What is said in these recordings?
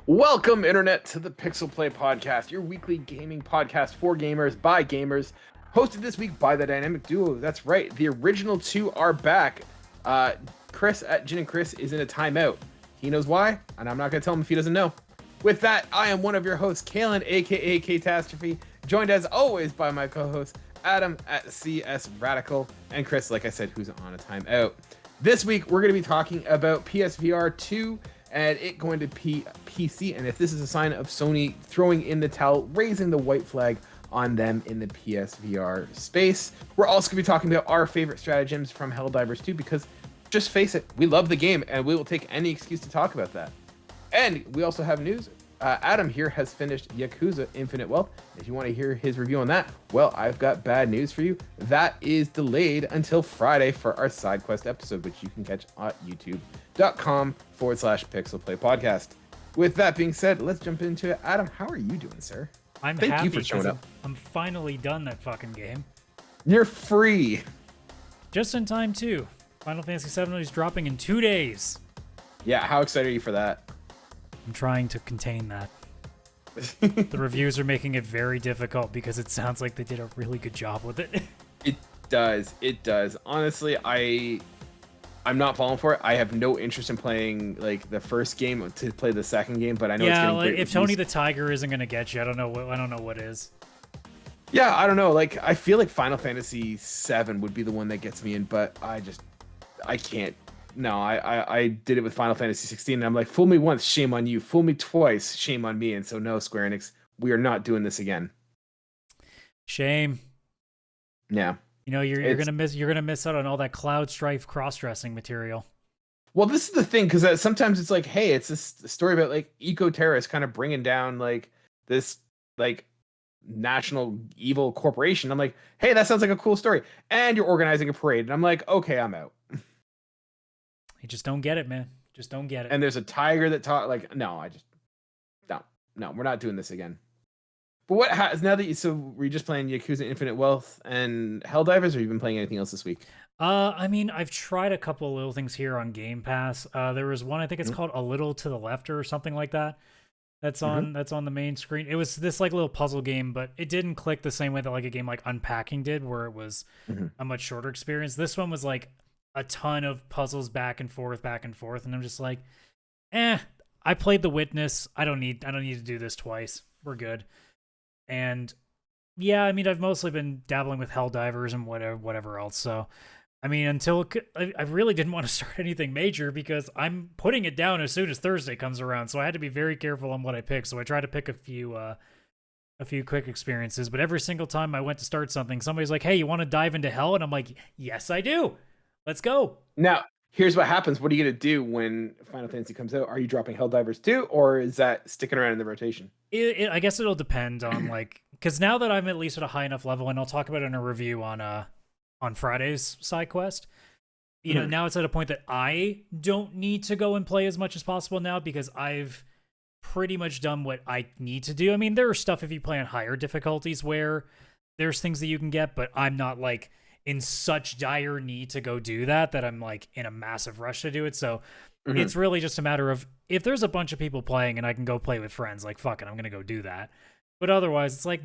Welcome, Internet, to the PixelPlay Podcast, your weekly gaming podcast for gamers by gamers, hosted this week by the dynamic duo. That's right, the original two are back. Chris at Gin and Chris is in a timeout. He knows why, and I'm not going to tell him if he doesn't know. With that, I am one of your hosts, Kaylan, aka Catastrophe, joined as always by my co-host, Adam at CS Radical, and Chris, like I said, who's on a timeout. This week, we're going to be talking about PSVR2, and it going to PC, and if this is a sign of Sony throwing in the towel, raising the white flag on them in the PSVR space. We're also going to be talking about our favorite stratagems from Helldivers 2, because just face it, we love the game, and we will take any excuse to talk about that. And we also have news. Adam here has finished Yakuza Infinite Wealth. If you want to hear his review on that, well, I've got bad news for you. That is delayed until Friday for our side quest episode, which you can catch at youtube.com/pixelplaypodcast. With that being said, let's jump into it. Adam, how are you doing, sir? Thank you for showing up. I'm finally done that fucking game. You're free. Just in time, too. Final Fantasy VII is dropping in 2 days. Yeah, how excited are you for that? I'm trying to contain that. The reviews are making it very difficult because it sounds like they did a really good job with it. It does. Honestly, I'm not falling for it. I have no interest in playing like the first game to play the second game, but I know it's getting great if Tony the Tiger isn't gonna get you, I don't know what is. Yeah, I don't know. Like, I feel like Final Fantasy VII would be the one that gets me in, but I can't. No, I did it with Final Fantasy 16, and I'm like, fool me once, shame on you. Fool me twice, shame on me. And so, no, Square Enix, we are not doing this again. Shame. Yeah. You know, you're gonna miss out on all that Cloud Strife cross-dressing material. Well, this is the thing, because sometimes it's like, hey, it's this story about like eco-terrorists kind of bringing down like this like national evil corporation. I'm like, hey, that sounds like a cool story, and you're organizing a parade, and I'm like, okay, I'm out. You just don't get it, man. Just don't get it. And there's a tiger that talk like, no, we're not doing this again. But what has now that were you just playing Yakuza Infinite Wealth and Helldivers, or you've been playing anything else this week? I mean, I've tried a couple of little things here on Game Pass. There was one, I think it's called A Little to the Left or something like that. That's on the main screen. It was this like little puzzle game, but it didn't click the same way that like a game like Unpacking did, where it was a much shorter experience. This one was like a ton of puzzles back and forth, and I'm just like, I played The Witness. I don't need to do this twice. We're good. And yeah, I mean, I've mostly been dabbling with Helldivers and whatever else. So, I mean, I really didn't want to start anything major because I'm putting it down as soon as Thursday comes around. So I had to be very careful on what I picked. So I tried to pick a few quick experiences, but every single time I went to start something, somebody's like, "Hey, you want to dive into hell?" And I'm like, "Yes, I do. Let's go." Now, here's what happens. What are you going to do when Final Fantasy comes out? Are you dropping Helldivers 2, or is that sticking around in the rotation? I guess it'll depend on like, because now that I'm at least at a high enough level, and I'll talk about it in a review on Friday's side quest. You know, now it's at a point that I don't need to go and play as much as possible now because I've pretty much done what I need to do. I mean, there are stuff if you play on higher difficulties where there's things that you can get, but I'm not like in such dire need to go do that I'm like in a massive rush to do it. So it's really just a matter of if there's a bunch of people playing and I can go play with friends, like fuck it, I'm gonna go do that. But otherwise it's like,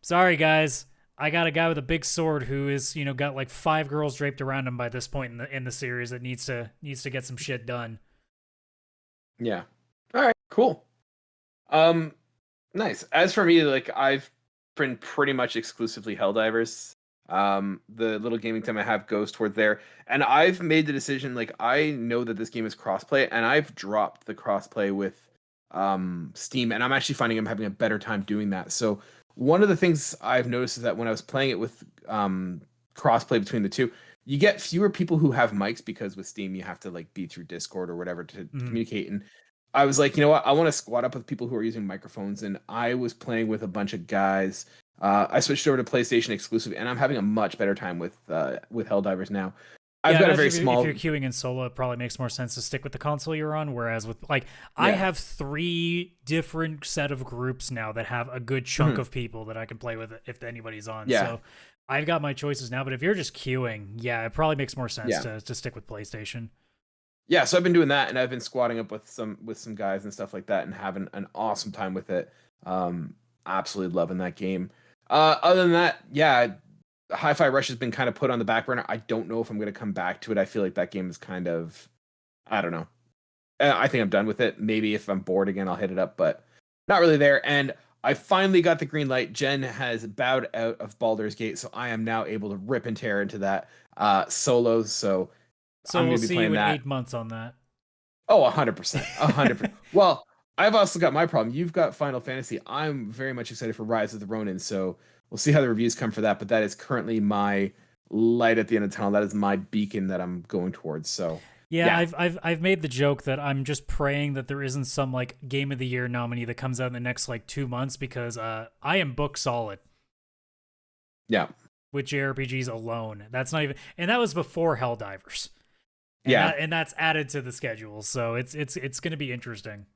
sorry guys, I got a guy with a big sword who is, you know, got like 5 girls draped around him by this point in the series that needs to get some shit done. Yeah. All right, cool. Nice. As for me, like I've been pretty much exclusively Helldivers. The little gaming time I have goes toward there, and I've made the decision, like I know that this game is crossplay, and I've dropped the crossplay with Steam, and I'm actually finding I'm having a better time doing that. So one of the things I've noticed is that when I was playing it with crossplay between the two, you get fewer people who have mics, because with Steam you have to like be through Discord or whatever to communicate. And I was like, you know what, I want to squad up with people who are using microphones, and I was playing with a bunch of guys. I switched over to PlayStation exclusive, and I'm having a much better time with Helldivers now. I've got a very small. If you're queuing in solo, it probably makes more sense to stick with the console you're on. Whereas with like, I have 3 different set of groups now that have a good chunk of people that I can play with if anybody's on. Yeah. So I've got my choices now. But if you're just queuing, it probably makes more sense to stick with PlayStation. Yeah, so I've been doing that, and I've been squatting up with some guys and stuff like that, and having an awesome time with it. Absolutely loving that game. Other than that, yeah, Hi-Fi Rush has been kind of put on the back burner. I don't know if I'm going to come back to it. I feel like that game is kind of, I don't know. I think I'm done with it. Maybe if I'm bored again, I'll hit it up, but not really there. And I finally got the green light. Jen has bowed out of Baldur's Gate, so I am now able to rip and tear into that solos. So So I'm we'll going to be see playing you in that. 8 months on that. Oh, 100%. 100%. Well, I've also got my problem. You've got Final Fantasy. I'm very much excited for Rise of the Ronin, so we'll see how the reviews come for that, but that is currently my light at the end of the tunnel. That is my beacon that I'm going towards. So, Yeah, yeah. I've made the joke that I'm just praying that there isn't some like Game of the Year nominee that comes out in the next like 2 months because I am book solid Yeah. with JRPGs alone. That's not even, and that was before Helldivers. And Yeah. and that's added to the schedule, so it's going to be interesting.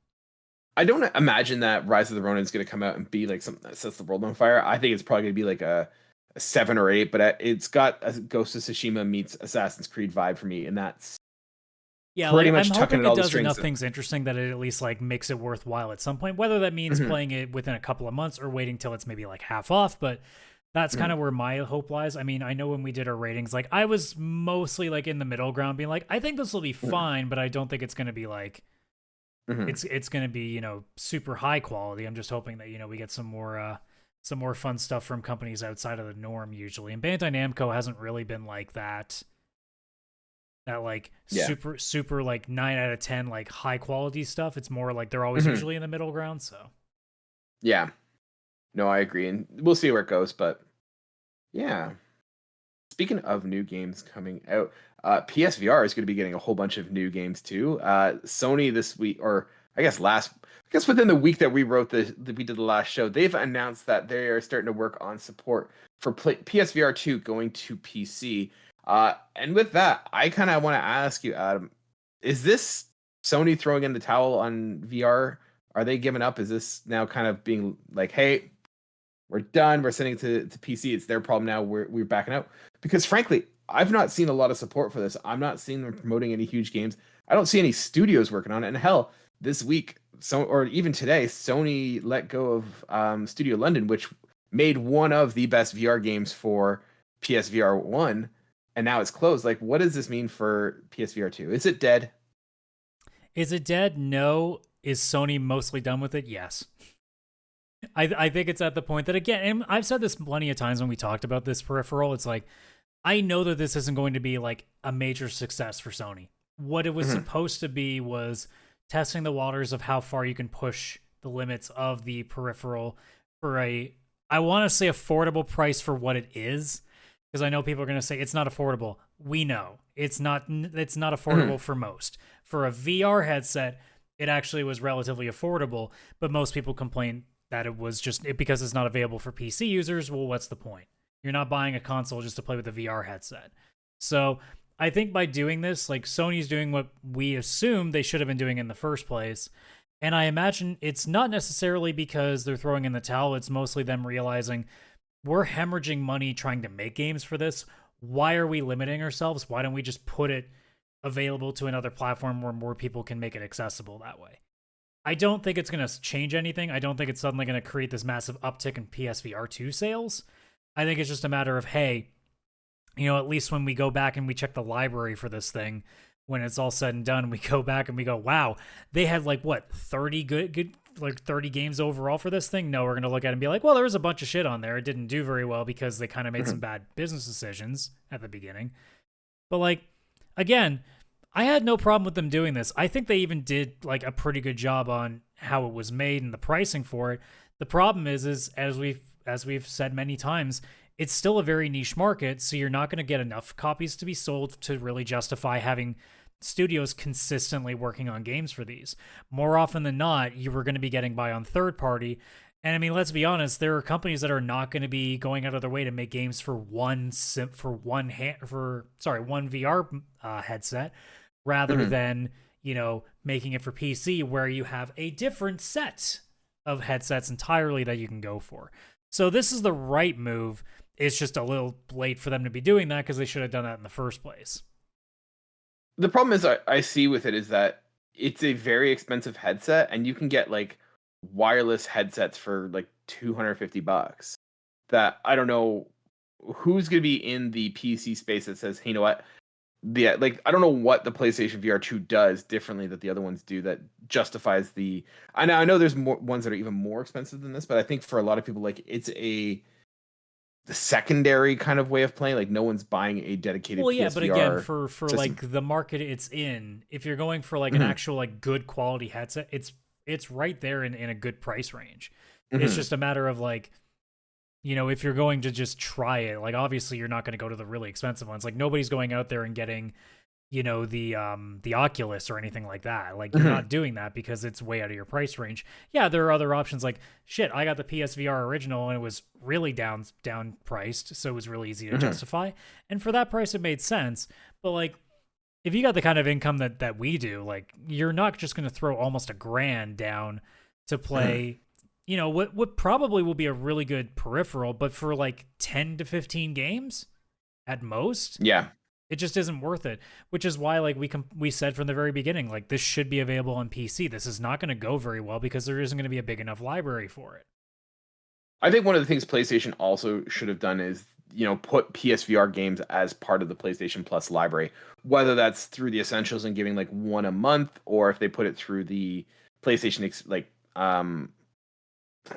I don't imagine that Rise of the Ronin is going to come out and be like something that sets the world on fire. I think it's probably going to be like a 7 or 8, but it's got a Ghost of Tsushima meets Assassin's Creed vibe for me, and that's Yeah, pretty like, much I'm tucking hoping it all it the does strings enough in. things interesting that it at least like makes it worthwhile at some point. Whether that means playing it within a couple of months or waiting till it's maybe like half off, but that's kind of where my hope lies. I mean, I know when we did our ratings, like I was mostly like in the middle ground, being like, I think this will be fine, but I don't think it's going to be like it's going to be, you know, super high quality. I'm just hoping that, you know, we get some more fun stuff from companies outside of the norm usually. And Bandai Namco hasn't really been like that like super like 9 out of 10 like high quality stuff. It's more like they're always usually in the middle ground, so. Yeah. No, I agree, and we'll see where it goes, but yeah. Speaking of new games coming out, PSVR is going to be getting a whole bunch of new games too. Sony this week, or I guess within the week that we wrote we did the last show, they've announced that they are starting to work on support for PSVR2 going to PC. And with that, I kind of want to ask you, Adam, is this Sony throwing in the towel on VR? Are they giving up? Is this now kind of being like, hey, we're done. We're sending it to PC. It's their problem now. We're backing out. Because frankly, I've not seen a lot of support for this. I'm not seeing them promoting any huge games. I don't see any studios working on it. And hell, this week, or even today, Sony let go of Studio London, which made one of the best VR games for PSVR 1, and now it's closed. Like, what does this mean for PSVR 2? Is it dead? Is it dead? No. Is Sony mostly done with it? Yes. I think it's at the point that, again, and I've said this plenty of times when we talked about this peripheral, it's like, I know that this isn't going to be like a major success for Sony. What it was supposed to be was testing the waters of how far you can push the limits of the peripheral for I want to say affordable price for what it is, because I know people are going to say it's not affordable. We know it's not affordable for most. For a VR headset, it actually was relatively affordable, but most people complain that it was just because it's not available for PC users. Well, what's the point? You're not buying a console just to play with a VR headset. So I think by doing this, like, Sony's doing what we assumed they should have been doing in the first place. And I imagine it's not necessarily because they're throwing in the towel. It's mostly them realizing we're hemorrhaging money trying to make games for this. Why are we limiting ourselves? Why don't we just put it available to another platform where more people can make it accessible that way? I don't think it's going to change anything. I don't think it's suddenly going to create this massive uptick in PSVR2 sales. I think it's just a matter of, hey, you know, at least when we go back and we check the library for this thing, when it's all said and done, we go back and we go, wow, they had like, what, 30 good like 30 games overall for this thing? No, we're going to look at it and be like, well, there was a bunch of shit on there. It didn't do very well because they kind of made some bad business decisions at the beginning. But like, again, I had no problem with them doing this. I think they even did like a pretty good job on how it was made and the pricing for it. The problem is as we've said many times, it's still a very niche market, so you're not going to get enough copies to be sold to really justify having studios consistently working on games for these. More often than not, you were going to be getting by on third party. And I mean, let's be honest, there are companies that are not going to be going out of their way to make games for one VR headset, rather than, you know, making it for PC where you have a different set of headsets entirely that you can go for. So this is the right move. It's just a little late for them to be doing that because they should have done that in the first place. The problem is I see with it is that it's a very expensive headset, and you can get like wireless headsets for like $250. That I don't know who's going to be in the PC space that says, hey, you know what? Like I don't know what the PlayStation VR2 does differently that the other ones do that justifies the. I know there's more ones that are even more expensive than this, but I think for a lot of people, like it's the secondary kind of way of playing. Like no one's buying a dedicated Well, yeah, but again, PSVR for system. like the market it's in, if you're going for like an actual like good quality headset, it's right there in a good price range. It's just a matter of like, you know, if you're going to just try it, like obviously you're not going to go to the really expensive ones. Like nobody's going out there and getting, you know, the Oculus or anything like that. Like you're not doing that because it's way out of your price range. Yeah, there are other options like shit, I got the PSVR original and it was really down priced, so it was really easy to justify. And for that price it made sense. But like if you got the kind of income that we do, like you're not just going to throw almost $1,000 down to play you know what probably will be a really good peripheral, but for like 10 to 15 games at most. Yeah. It just isn't worth it, which is why like we said from the very beginning, like this should be available on PC. This is not going to go very well because there isn't going to be a big enough library for it. I think one of the things PlayStation also should have done is, you know, put PSVR games as part of the PlayStation Plus library, whether that's through the Essentials and giving like one a month, or if they put it through the PlayStation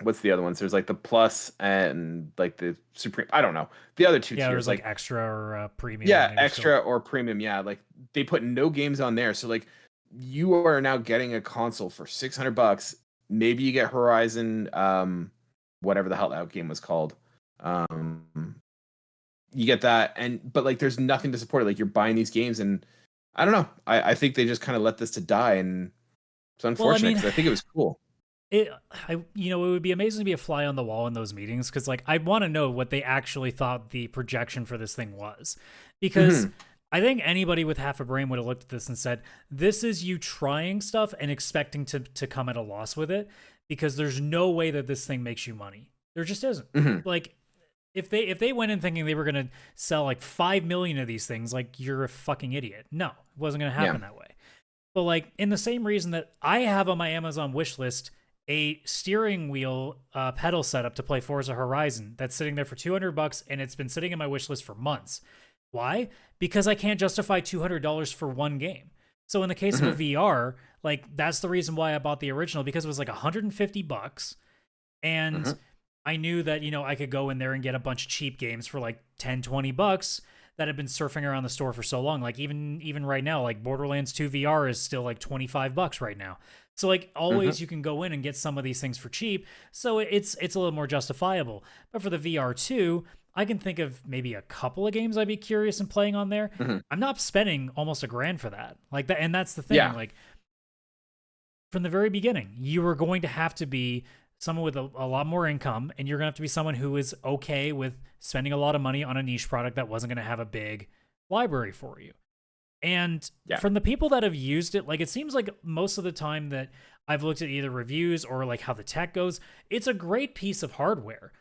what's the other ones? There's like the Plus and like the Supreme. I don't know the other two Yeah, tiers. there's like extra or premium. Yeah, extra or premium. Yeah, like they put no games on there, so like you are now getting a console for $600. Maybe you get Horizon, whatever the hell that game was called. You get that, but like there's nothing to support it. Like you're buying these games, and I don't know. I think they just kind of let this to die, and it's unfortunate because I think it was cool. It would be amazing to be a fly on the wall in those meetings because like I want to know what they actually thought the projection for this thing was, because I think anybody with half a brain would have looked at this and said, this is you trying stuff and expecting to come at a loss with it, because there's no way that this thing makes you money. There just isn't. Like if they went in thinking they were going to sell like 5 million of these things, like you're a fucking idiot. No, it wasn't going to happen that way. But like in the same reason that I have on my Amazon wish list a steering wheel pedal setup to play Forza Horizon that's sitting there for $200, and it's been sitting in my wish list for months. Why? Because I can't justify $200 for one game. So in the case of a VR, like that's the reason why I bought the original, because it was like $150, and I knew that, you know, I could go in there and get a bunch of cheap games for like $10-20 that have been surfing around the store for so long. Like even right now, like Borderlands 2 VR is still like $25 right now. So like always you can go in and get some of these things for cheap. So it's a little more justifiable. But for the VR2, I can think of maybe a couple of games I'd be curious in playing on there. I'm not spending almost $1,000 for that. Like that, and that's the thing. Like from the very beginning, you were going to have to be someone with a lot more income, and you're going to have to be someone who is okay with spending a lot of money on a niche product that wasn't going to have a big library for you. And from the people that have used it, like it seems like most of the time that I've looked at either reviews or like how the tech goes, it's a great piece of hardware.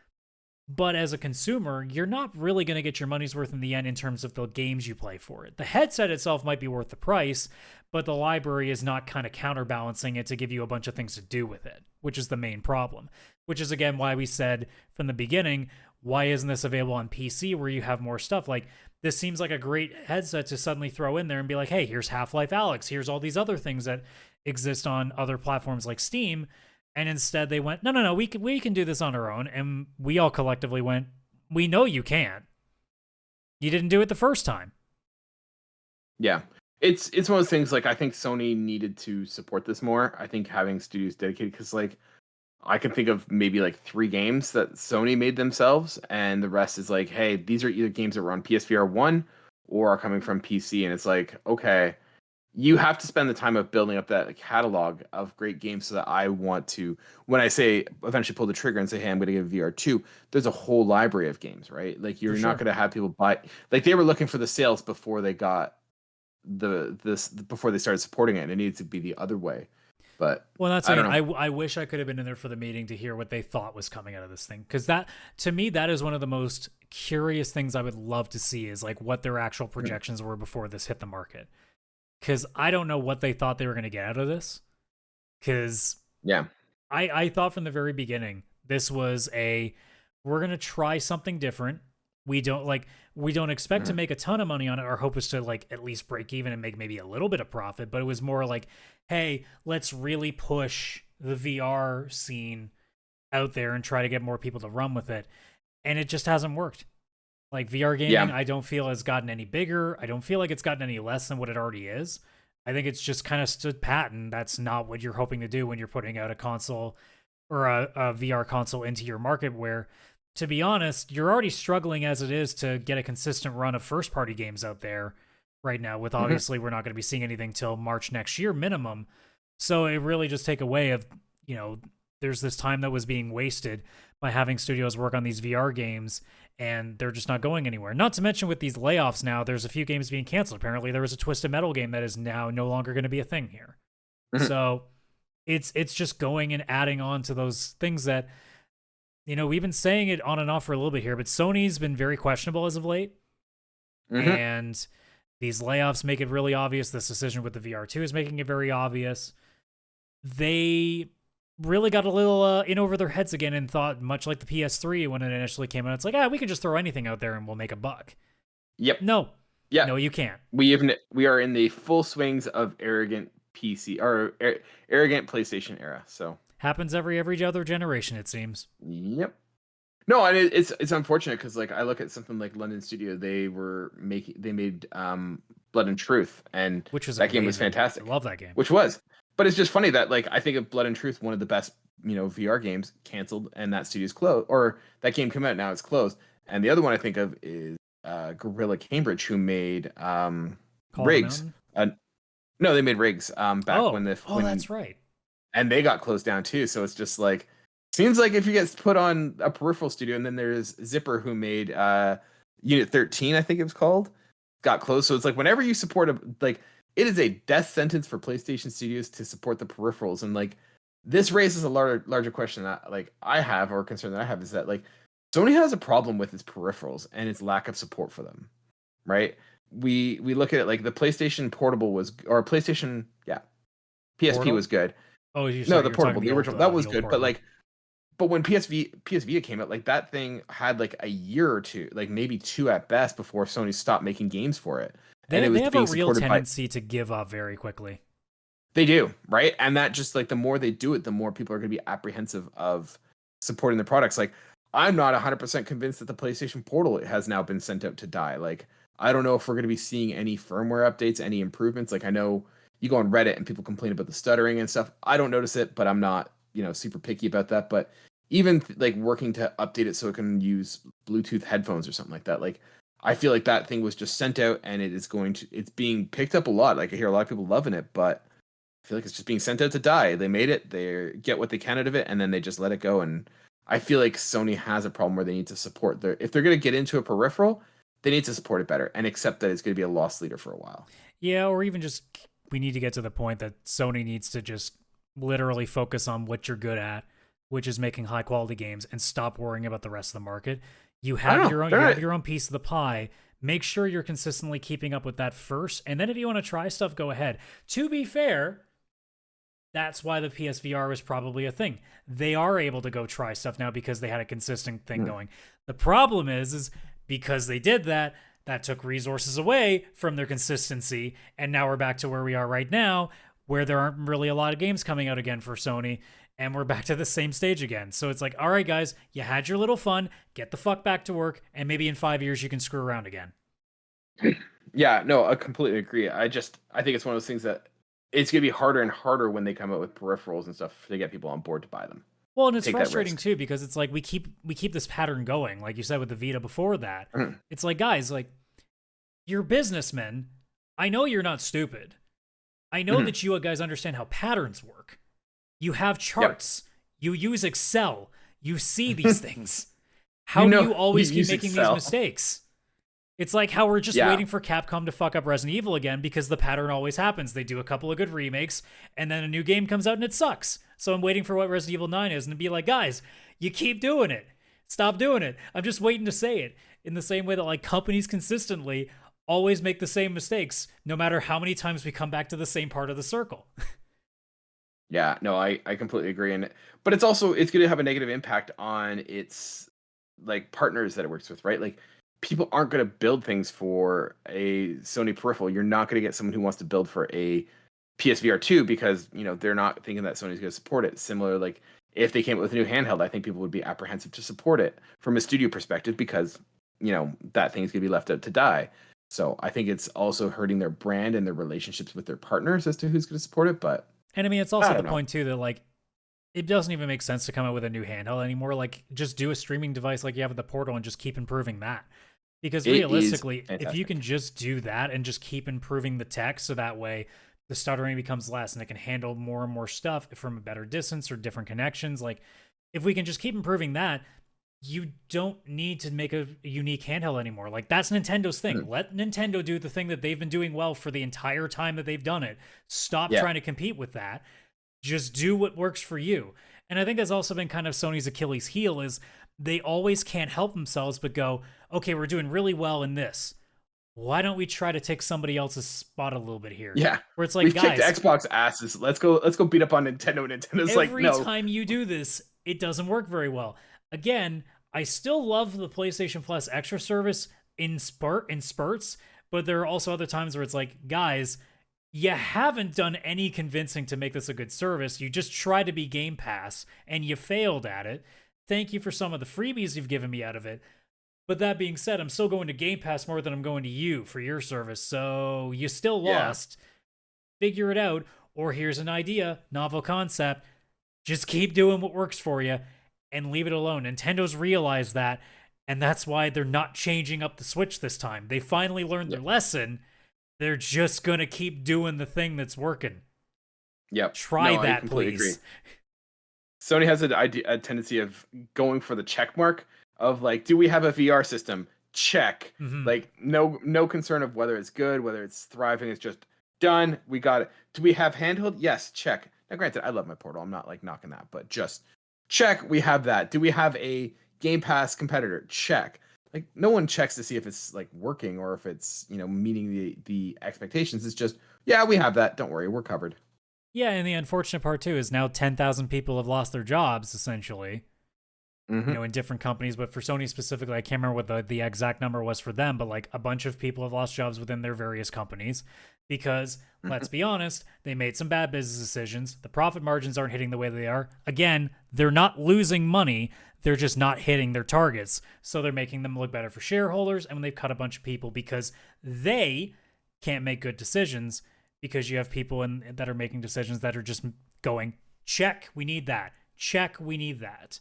But as a consumer, you're not really going to get your money's worth in the end in terms of the games you play for it. The headset itself might be worth the price, but the library is not kind of counterbalancing it to give you a bunch of things to do with it, which is the main problem. Which is, again, why we said from the beginning, why isn't this available on PC where you have more stuff? Like, this seems like a great headset to suddenly throw in there and be like, hey, here's Half-Life Alyx. Here's all these other things that exist on other platforms like Steam. And instead they went, no, we can do this on our own. And we all collectively went, we know you can. You didn't do it the first time. Yeah. It's one of those things, like, I think Sony needed to support this more. I think having studios dedicated, because, like, I can think of maybe, like, 3 games that Sony made themselves, and the rest is like, hey, these are either games that were on PSVR 1 or are coming from PC, and it's like, okay, you have to spend the time of building up that catalog of great games so that I want to, when I say eventually pull the trigger and say, hey, I'm going to get VR2, there's a whole library of games, right? Like, you're not going to have people buy, like, they were looking for the sales before they got before they started supporting it, and it needs to be the other way. But well, that's I wish I could have been in there for the meeting to hear what they thought was coming out of this thing, because that, to me, that is one of the most curious things I would love to see, is like what their actual projections were before this hit the market. because I don't know what they thought they were going to get out of this. Because Yeah. I thought from the very beginning this was we're going to try something different. We don't expect to make a ton of money on it. Our hope is to like at least break even and make maybe a little bit of profit, but it was more like, hey, let's really push the VR scene out there and try to get more people to run with it. And it just hasn't worked. Like VR gaming, I don't feel has gotten any bigger. I don't feel like it's gotten any less than what it already is. I think it's just kind of stood pat, and that's not what you're hoping to do when you're putting out a console or a VR console into your market where, to be honest, you're already struggling as it is to get a consistent run of first-party games out there right now, with obviously we're not going to be seeing anything till March next year minimum. So it really just take away of, there's this time that was being wasted by having studios work on these VR games, and they're just not going anywhere. Not to mention with these layoffs now, there's a few games being canceled. Apparently there was a Twisted Metal game that is now no longer going to be a thing here. So it's just going and adding on to those things that, we've been saying it on and off for a little bit here, but Sony's been very questionable as of late. And these layoffs make it really obvious. This decision with the VR2 is making it very obvious. They really got a little in over their heads again and thought, much like the PS3 when it initially came out, it's like, we can just throw anything out there and we'll make a buck. Yep. No. Yeah. No, you can't. We are in the full swings of arrogant PC or arrogant PlayStation era. So happens every other generation, it seems. Yep. No, and it's unfortunate because like I look at something like London Studio, they made Blood and Truth, and that game was fantastic. I love that game. But it's just funny that like I think of Blood and Truth, one of the best VR games, canceled, and that studio's closed, or that game came out, now it's closed. And the other one I think of is Gorilla Cambridge, who made Rigs. No, they made Rigs back when that's right. And they got closed down too. So it's just like, seems like if you get put on a peripheral studio, and then there's Zipper, who made Unit 13, I think it was called, got closed. So it's like whenever you support it is a death sentence for PlayStation Studios to support the peripherals. And like this raises a larger question that like I have, or concern that I have, is that like Sony has a problem with its peripherals and its lack of support for them, right? We look at it like the PlayStation Portable PSP Portal? was good. Oh, the Portable, the original, that was good. Portable. But when PSVR came out, like that thing had like a year or two, like maybe two at best, before Sony stopped making games for it. They have a real tendency to give up very quickly. They do, right? And that just like the more they do it, the more people are going to be apprehensive of supporting the products. Like I'm not 100% convinced that the PlayStation Portal has now been sent out to die. Like I don't know if we're going to be seeing any firmware updates, any improvements. Like I know you go on Reddit and people complain about the stuttering and stuff. I don't notice it, but I'm not, super picky about that. But even like working to update it so it can use Bluetooth headphones or something like that. Like I feel like that thing was just sent out, and it's being picked up a lot. Like I hear a lot of people loving it, but I feel like it's just being sent out to die. They made it, they get what they can out of it, and then they just let it go. And I feel like Sony has a problem where they need to support if they're going to get into a peripheral, they need to support it better and accept that it's going to be a loss leader for a while. Yeah, or even just we need to get to the point that Sony needs to just literally focus on what you're good at, which is making high quality games, and stop worrying about the rest of the market. You have your own piece of the pie. Make sure you're consistently keeping up with that first, and then if you want to try stuff, go ahead. To be fair, that's why the PSVR was probably a thing. They are able to go try stuff now because they had a consistent thing going. The problem is because they did that took resources away from their consistency, and now we're back to where we are right now, where there aren't really a lot of games coming out again for Sony, and we're back to the same stage again. So it's like, all right, guys, you had your little fun, get the fuck back to work, and maybe in 5 years you can screw around again. Yeah, no, I completely agree. I think it's one of those things that it's going to be harder and harder when they come out with peripherals and stuff to get people on board to buy them. Well, and it's frustrating too, because it's like we keep this pattern going, like you said with the Vita before that. It's like, guys, like, you're businessmen. I know you're not stupid. I know that you guys understand how patterns work. You have charts. Yep. You use Excel. You see these things. How do you always keep making these mistakes? It's like how we're just waiting for Capcom to fuck up Resident Evil again, because the pattern always happens. They do a couple of good remakes, and then a new game comes out and it sucks. So I'm waiting for what Resident Evil 9 is, and to be like, guys, you keep doing it. Stop doing it. I'm just waiting to say it. In the same way that like companies consistently always make the same mistakes, no matter how many times we come back to the same part of the circle. Yeah, no, I completely agree. But it's going to have a negative impact on its like partners that it works with, right? Like people aren't going to build things for a Sony peripheral. You're not going to get someone who wants to build for a PSVR2 because, they're not thinking that Sony's going to support it. Similar, like if they came up with a new handheld, I think people would be apprehensive to support it from a studio perspective because, that thing's going to be left out to die. So I think it's also hurting their brand and their relationships with their partners as to who's going to support it. But and I mean, it's also the point too that like it doesn't even make sense to come out with a new handheld anymore. Like just do a streaming device like you have with the Portal and just keep improving that. Because realistically, if you can just do that and just keep improving the tech so that way the stuttering becomes less and it can handle more and more stuff from a better distance or different connections. Like if we can just keep improving that, you don't need to make a unique handheld anymore. Like that's Nintendo's thing. Let Nintendo do the thing that they've been doing well for the entire time that they've done it. Stop trying to compete with that. Just do what works for you. And I think that's also been kind of Sony's Achilles heel is they always can't help themselves but go, okay, we're doing really well in this. Why don't we try to take somebody else's spot a little bit here? Yeah. Where it's like, we've guys, kicked Xbox asses. Let's go beat up on Nintendo. Nintendo's like, no. Every time you do this, it doesn't work very well. Again, I still love the PlayStation Plus extra service in spurts, but there are also other times where it's like, guys, you haven't done any convincing to make this a good service. You just tried to be Game Pass, and you failed at it. Thank you for some of the freebies you've given me out of it. But that being said, I'm still going to Game Pass more than I'm going to you for your service, so you still lost. Figure it out, or here's an idea, novel concept. Just keep doing what works for you, and leave it alone. Nintendo's realized that, and that's why they're not changing up the Switch this time. They finally learned their lesson. They're just going to keep doing the thing that's working. Yep. Try that, please. Agree. Sony has a tendency of going for the check mark of like, do we have a VR system? Check. Like no concern of whether it's good, whether it's thriving. It's just done. We got it. Do we have handheld? Yes. Check. Now, granted, I love my Portal. I'm not like knocking that, but just check. We have that. Do we have a Game Pass competitor? Check. Like no one checks to see if it's like working or if it's, meeting the expectations. It's just, yeah, we have that. Don't worry. We're covered. Yeah. And the unfortunate part too is now 10,000 people have lost their jobs essentially. In different companies, but for Sony specifically, I can't remember what the exact number was for them, but like a bunch of people have lost jobs within their various companies because, let's be honest, they made some bad business decisions. The profit margins aren't hitting the way they are. Again, they're not losing money. They're just not hitting their targets. So they're making them look better for shareholders, and when they've cut a bunch of people because they can't make good decisions because you have people that are making decisions that are just going, check, we need that. Check, we need that.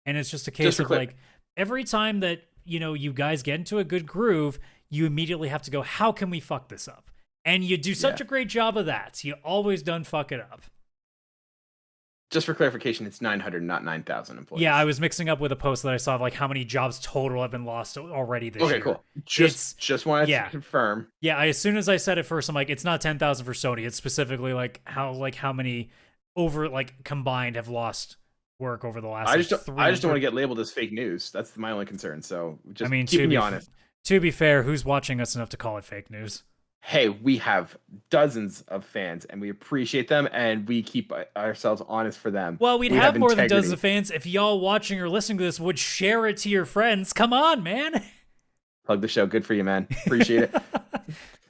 And it's just a case of like every time that, you guys get into a good groove, you immediately have to go, how can we fuck this up? And you do such a great job of that. You always done fuck it up. Just for clarification, it's 900, not 9,000 employees. Yeah, I was mixing up with a post that I saw of like how many jobs total have been lost already this year. Okay, cool. Just wanted to confirm. Yeah, as soon as I said it first, I'm like, it's not 10,000 for Sony. It's specifically like how many over like combined have lost work over the last. I just don't want to get labeled as fake news. That's my only concern. So just keeping me honest. To be fair, who's watching us enough to call it fake news? Hey, we have dozens of fans, and we appreciate them, and we keep ourselves honest for them. Well, we'd have more than dozens of fans if y'all watching or listening to this would share it to your friends. Come on, man. Plug the show. Good for you, man. Appreciate it.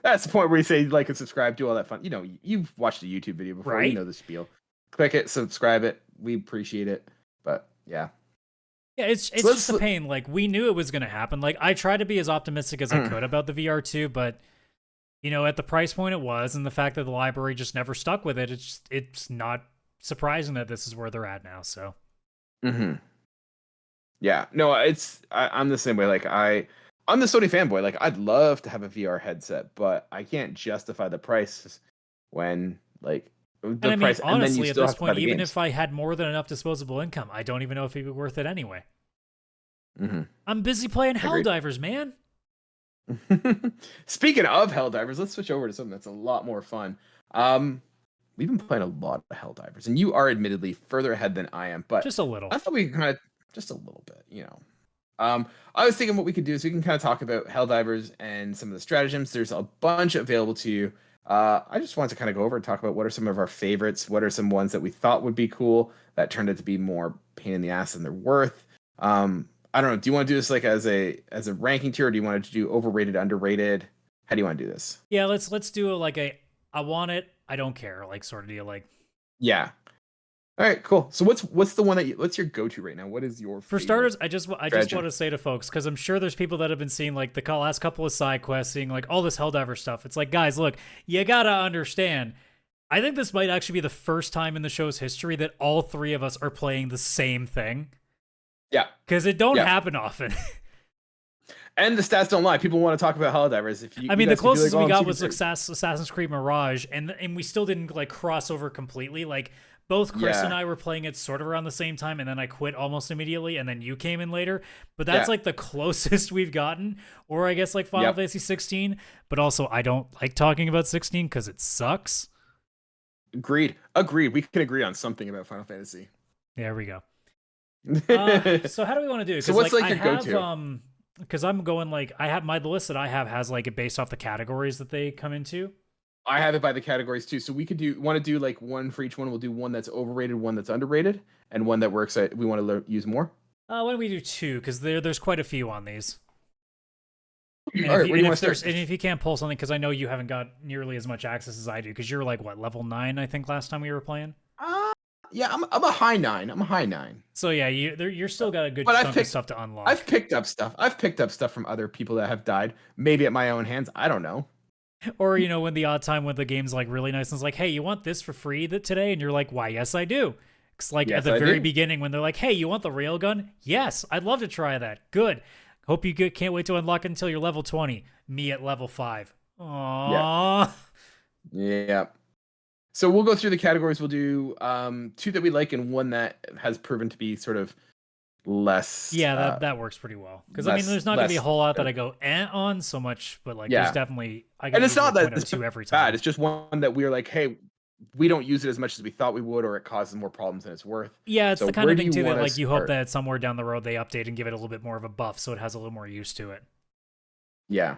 That's the point where you say like and subscribe, do all that fun. You've watched a YouTube video before. Right? You know the spiel. Click it, subscribe it. We appreciate it. But yeah. Yeah, it's just a pain. Like we knew it was going to happen. Like I tried to be as optimistic as I could about the VR2, but at the price point it was, and the fact that the library just never stuck with it, it's not surprising that this is where they're at now. So. Yeah. No, I'm the same way. Like I'm the Sony fanboy. Like I'd love to have a VR headset, but I can't justify the price when like. Price, honestly, at this point, even if I had more than enough disposable income, I don't even know if it'd be worth it anyway. I'm busy playing Helldivers, man. Speaking of Helldivers, let's switch over to something that's a lot more fun. We've been playing a lot of Helldivers, and you are admittedly further ahead than I am, but just a little. I thought we could kind of just a little bit, I was thinking what we could do is we can kind of talk about Helldivers and some of the stratagems. There's a bunch available to you. I just wanted to kind of go over and talk about what are some of our favorites, what are some ones that we thought would be cool that turned out to be more pain in the ass than they're worth. I don't know. Do you want to do this like as a ranking tier, or do you want to do overrated, underrated? How do you want to do this? Yeah, let's do like a I want it, I don't care, like sort of deal. Like, yeah. All right, cool. So what's the one that what's your go-to right now? What is your for starters? I just want stratagem? to say to folks, because I'm sure there's people that have been seeing like the last couple of side quests, seeing like all this Helldiver stuff. It's like, guys, look, you gotta understand. I think this might actually be the first time in the show's history that all three of us are playing the same thing. Yeah, because it don't happen often. And the stats don't lie. People want to talk about Helldivers. If you, I mean, you the closest like, we got was Assassin's Creed Mirage, and we still didn't like cross over completely. Like both Chris and I were playing it sort of around the same time, and then I quit almost immediately, and then you came in later. But that's like the closest we've gotten, or I guess like Final Fantasy 16. But also, I don't like talking about 16 because it sucks. Agreed. We can agree on something about Final Fantasy. There we go. So how do we want to do it? So what's like your go-to? Because I'm going like the list that I have has like it based off the categories that they come into. I have it by the categories too. So we could want to do like one for each one. We'll do one that's overrated, one that's underrated, and one that we want to use more. Why don't we do two? Because there's quite a few on these. And, All right, if you can't pull something, because I know you haven't got nearly as much access as I do, because you're like what, level 9, I think last time we were playing. Yeah, I'm a high 9. So yeah, you're still got a good chunk of stuff to unlock. I've picked up stuff from other people that have died, maybe at my own hands. I don't know. Or when the odd time when the game's like really nice and it's like, hey, you want this for free today? And you're like, why? Yes, I do. It's like at the very beginning when they're like, hey, you want the railgun? Yes, I'd love to try that. Good. Hope you can't wait to unlock it until you're level 20. Me at level 5. Aww. Yeah. So we'll go through the categories. We'll do two that we like and one that has proven to be sort of less. Yeah, that works pretty well. Because I mean, there's not going to be a whole lot that I go on so much, but like there's definitely. And it's not that it's every time. bad. It's just one that we're like, hey, we don't use it as much as we thought we would, or it causes more problems than it's worth. Yeah, it's the kind of thing too that like you hope that somewhere down the road they update and give it a little bit more of a buff, so it has a little more use to it. Yeah.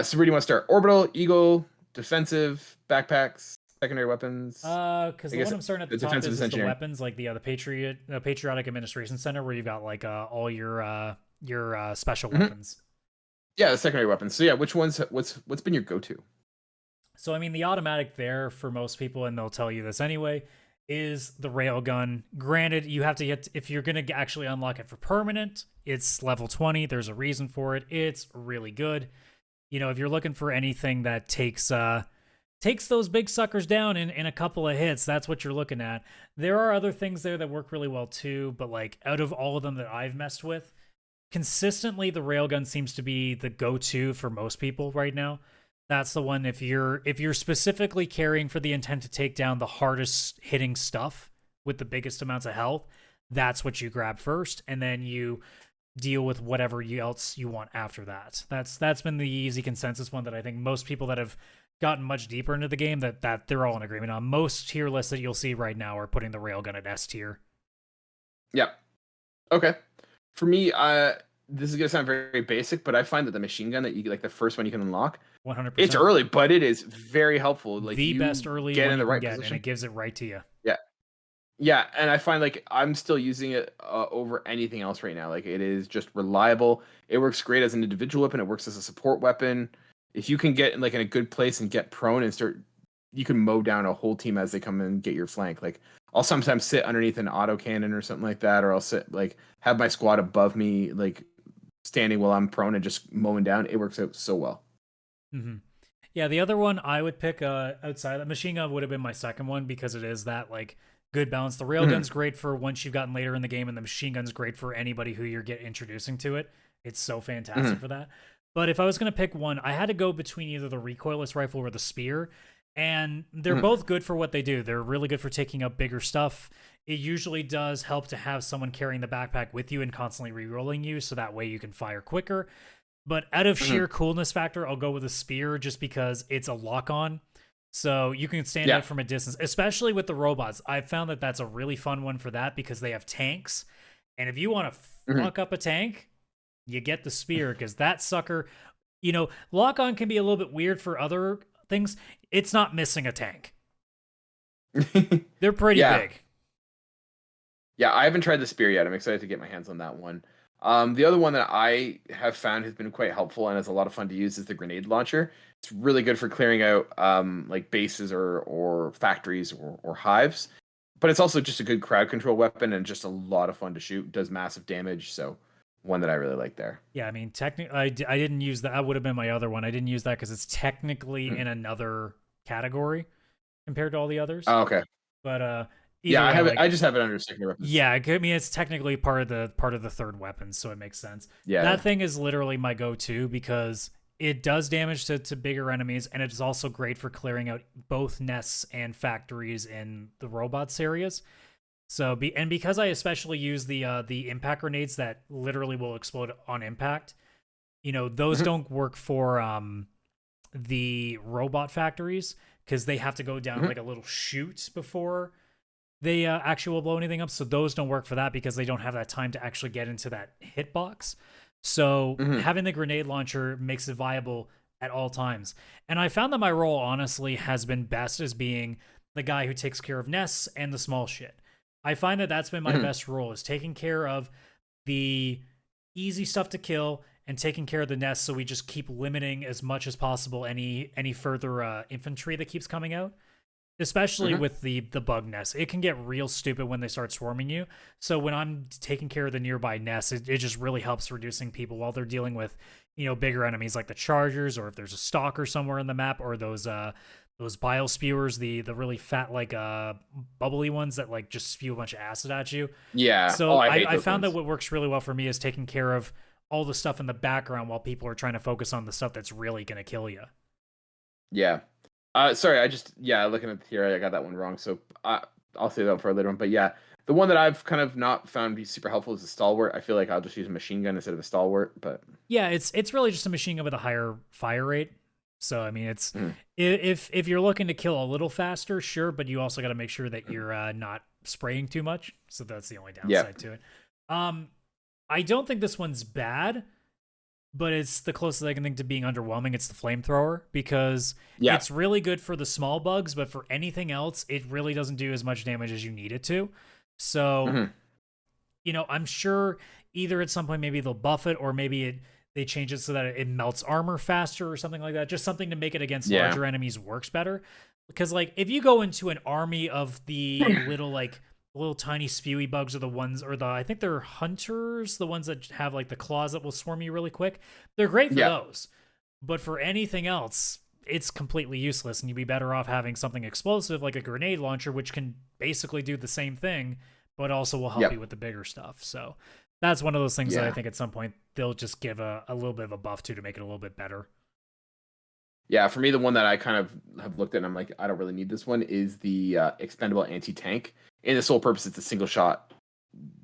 So where do you want to start? Orbital, Eagle, defensive, backpacks, secondary weapons. Because the one I'm starting at the top is the weapons, like the Patriotic Administration Center, where you've got like all your special weapons. Yeah, the secondary weapons. So yeah, what's been your go-to? So I mean, the automatic there for most people, and they'll tell you this anyway, is the railgun. Granted, you have to get, if you're gonna actually unlock it for permanent, it's level 20. There's a reason for it. It's really good. If you're looking for anything that takes those big suckers down in a couple of hits, that's what you're looking at. There are other things there that work really well too, but like out of all of them that I've messed with, consistently the railgun seems to be the go-to for most people right now. That's the one if you're specifically carrying for the intent to take down the hardest hitting stuff with the biggest amounts of health, that's what you grab first, and then you deal with whatever else you want after that. That's been the easy consensus one that I think most people that have gotten much deeper into the game that they're all in agreement on. Most tier lists that you'll see right now are putting the railgun at S tier. Yeah. Okay. For me, this is gonna sound very basic, but I find that the machine gun that you like the first one you can unlock, 100%. It's early, but it is very helpful. Like the best early get one in the you right can get, position, and it gives it right to you. Yeah, and I find like I'm still using it over anything else right now. Like it is just reliable. It works great as an individual weapon. It works as a support weapon. If you can get in a good place and get prone and start, you can mow down a whole team as they come and get your flank. Like I'll sometimes sit underneath an auto cannon or something like that, or I'll sit have my squad above me, standing while I'm prone and just mowing down. It works out so well. Mm-hmm. Yeah, the other one I would pick outside the machine gun would have been my second one because it is that good balance. The railgun's great for once you've gotten later in the game, and the machine gun's great for anybody who you're introducing to it. It's so fantastic for that. But if I was going to pick one, I had to go between either the recoilless rifle or the spear, and they're both good for what they do. They're really good for taking up bigger stuff. It usually does help to have someone carrying the backpack with you and constantly re-rolling you, so that way you can fire quicker. But out of sheer coolness factor, I'll go with a spear just because it's a lock-on. So you can stand out from a distance, especially with the robots. I've found that that's a really fun one for that because they have tanks. And if you want to fuck up a tank, you get the spear, because that sucker, lock on can be a little bit weird for other things. It's not missing a tank. They're pretty big. Yeah, I haven't tried the spear yet. I'm excited to get my hands on that one. The other one that I have found has been quite helpful and is a lot of fun to use is the grenade launcher. It's really good for clearing out like bases or factories or hives. But it's also just a good crowd control weapon and just a lot of fun to shoot. Does massive damage, so one that I really like there. Yeah, I mean, technically, I didn't use that. That would have been my other one. I didn't use that because it's technically in another category compared to all the others. Oh, okay. But yeah, I have it. I just have it under secondary weapons. Yeah, I mean, it's technically part of the third weapon, so it makes sense. Yeah, that thing is literally my go-to because it does damage to bigger enemies, and it's also great for clearing out both nests and factories in the robots areas. So, because I especially use the impact grenades that literally will explode on impact, those don't work for the robot factories because they have to go down like a little chute before they actually will blow anything up. So those don't work for that because they don't have that time to actually get into that hitbox. So having the grenade launcher makes it viable at all times. And I found that my role, honestly, has been best as being the guy who takes care of nests and the small shit. I find that that's been my best role, is taking care of the easy stuff to kill and taking care of the nests, so we just keep limiting as much as possible any further infantry that keeps coming out. Especially with the bug nests. It can get real stupid when they start swarming you. So when I'm taking care of the nearby nests, it just really helps reducing people while they're dealing with, bigger enemies like the chargers, or if there's a stalker somewhere in the map, or those bile spewers, the really fat, like bubbly ones that like just spew a bunch of acid at you. Yeah. So I found that what works really well for me is taking care of all the stuff in the background while people are trying to focus on the stuff that's really going to kill you. Yeah. Sorry, looking at here, I got that one wrong. So I'll say that for a later one. But yeah, the one that I've kind of not found to be super helpful is the stalwart. I feel like I'll just use a machine gun instead of a stalwart. But yeah, it's really just a machine gun with a higher fire rate. So I mean, it's if you're looking to kill a little faster, sure, but you also got to make sure that you're not spraying too much. So that's the only downside to it. I don't think this one's bad, but it's the closest I can think to being underwhelming. It's the flamethrower, because it's really good for the small bugs, but for anything else, it really doesn't do as much damage as you need it to. So, I'm sure either at some point maybe they'll buff it, or maybe they change it so that it melts armor faster or something like that. Just something to make it against larger enemies works better. Because like if you go into an army of the little tiny spewy bugs are the ones, or I think they're hunters, the ones that have like the claws that will swarm you really quick. They're great for those. But for anything else, it's completely useless, and you'd be better off having something explosive like a grenade launcher, which can basically do the same thing, but also will help you with the bigger stuff. So that's one of those things that I think at some point they'll just give a little bit of a buff to make it a little bit better. Yeah, for me, the one that I kind of have looked at and I'm like, I don't really need this one, is the expendable anti-tank. And the sole purpose, it's a single shot,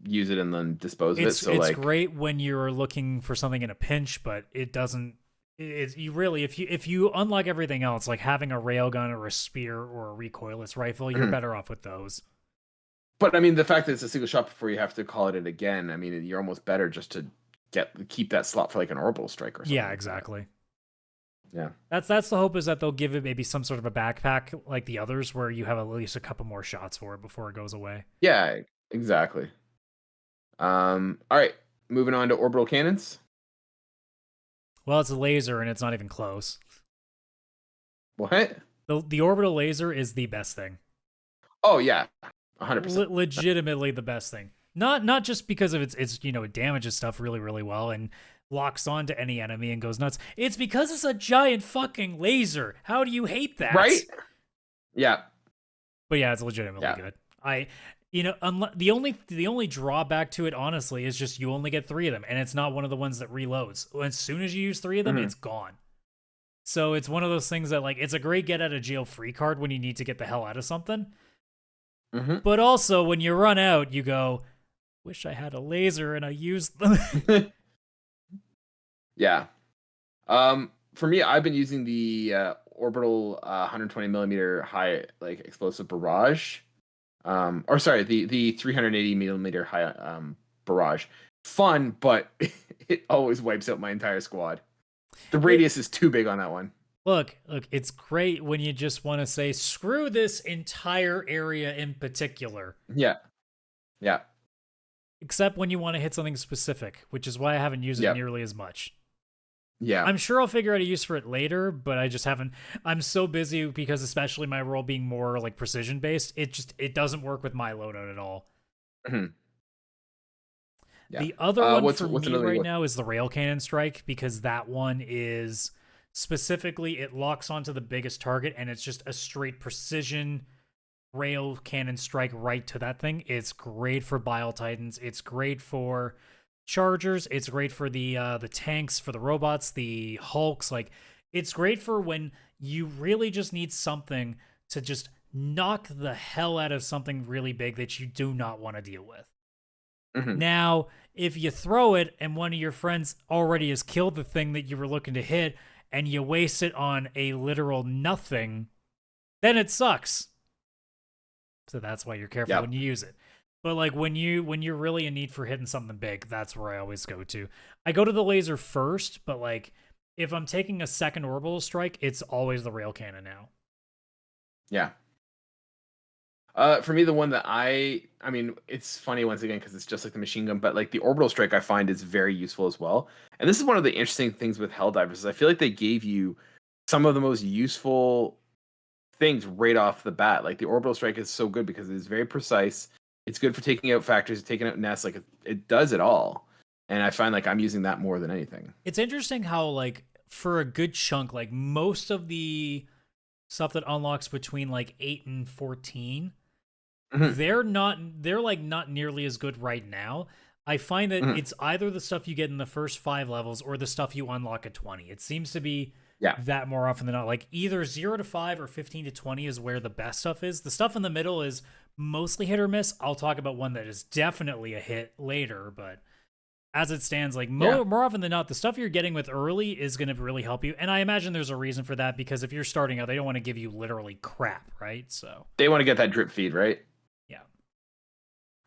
use it and then dispose of it. So it's great when you're looking for something in a pinch, but it doesn't. You really, if you unlock everything else, like having a railgun or a spear or a recoilless rifle, you're better off with those. But I mean, the fact that it's a single shot before you have to call it again, I mean, you're almost better just to keep that slot for like an orbital strike or something. Yeah, exactly. Yeah, that's the hope, is that they'll give it maybe some sort of a backpack like the others, where you have at least a couple more shots for it before it goes away. Yeah, exactly. All right, moving on to orbital cannons. Well, it's a laser and it's not even close. What? The orbital laser is the best thing. Oh yeah, 100%. Legitimately the best thing. Not just because of its it damages stuff really, really well and locks onto any enemy and goes nuts. It's because it's a giant fucking laser. How do you hate that? Right? Yeah. But yeah, it's legitimately good. The only drawback to it, honestly, is just you only get 3 of them, and it's not one of the ones that reloads. As soon as you use 3 of them, it's gone. So it's one of those things that, like, it's a great get out of jail free card when you need to get the hell out of something. But also, when you run out, you go, wish I had a laser and I used them. Yeah. For me, I've been using the orbital 120 millimeter high explosive barrage. The 380 millimeter high barrage. Fun, but it always wipes out my entire squad. The radius is too big on that one. Look, it's great when you just want to say, screw this entire area in particular. Yeah. Yeah. Except when you want to hit something specific, which is why I haven't used it nearly as much. Yeah. I'm sure I'll figure out a use for it later, but I just haven't. I'm so busy because especially my role being more like precision based, it doesn't work with my loadout at all. Mm-hmm. Yeah. The other one for me right now is the rail cannon strike, because that one is specifically, it locks onto the biggest target and it's just a straight precision rail cannon strike right to that thing. It's great for Bile Titans. It's great for chargers. It's great for the tanks, for the robots, the Hulks. Like, it's great for when you really just need something to just knock the hell out of something really big that you do not want to deal with. Mm-hmm. Now, if you throw it and one of your friends already has killed the thing that you were looking to hit and you waste it on a literal nothing, then it sucks. So that's why you're careful when you use it. But like when you're really in need for hitting something big, that's where I always go to. I go to the laser first, but like if I'm taking a second orbital strike, it's always the rail cannon now. Yeah. For me, the one that I mean, it's funny once again because it's just like the machine gun, but like the orbital strike I find is very useful as well. And this is one of the interesting things with Helldivers is I feel like they gave you some of the most useful things right off the bat. Like the orbital strike is so good because it is very precise. It's good for taking out factories, taking out nests. Like it does it all. And I find like I'm using that more than anything. It's interesting how like for a good chunk, like most of the stuff that unlocks between like 8 and 14, they're like not nearly as good right now. I find that it's either the stuff you get in the first 5 levels or the stuff you unlock at 20. It seems to be that more often than not. Like either 0 to 5 or 15 to 20 is where the best stuff is. The stuff in the middle is mostly hit or miss. I'll talk about one that is definitely a hit later, but as it stands, like more often than not, the stuff you're getting with early is going to really help you. And I imagine there's a reason for that, because if you're starting out, they don't want to give you literally crap, right? So they want to get that drip feed, right? Yeah.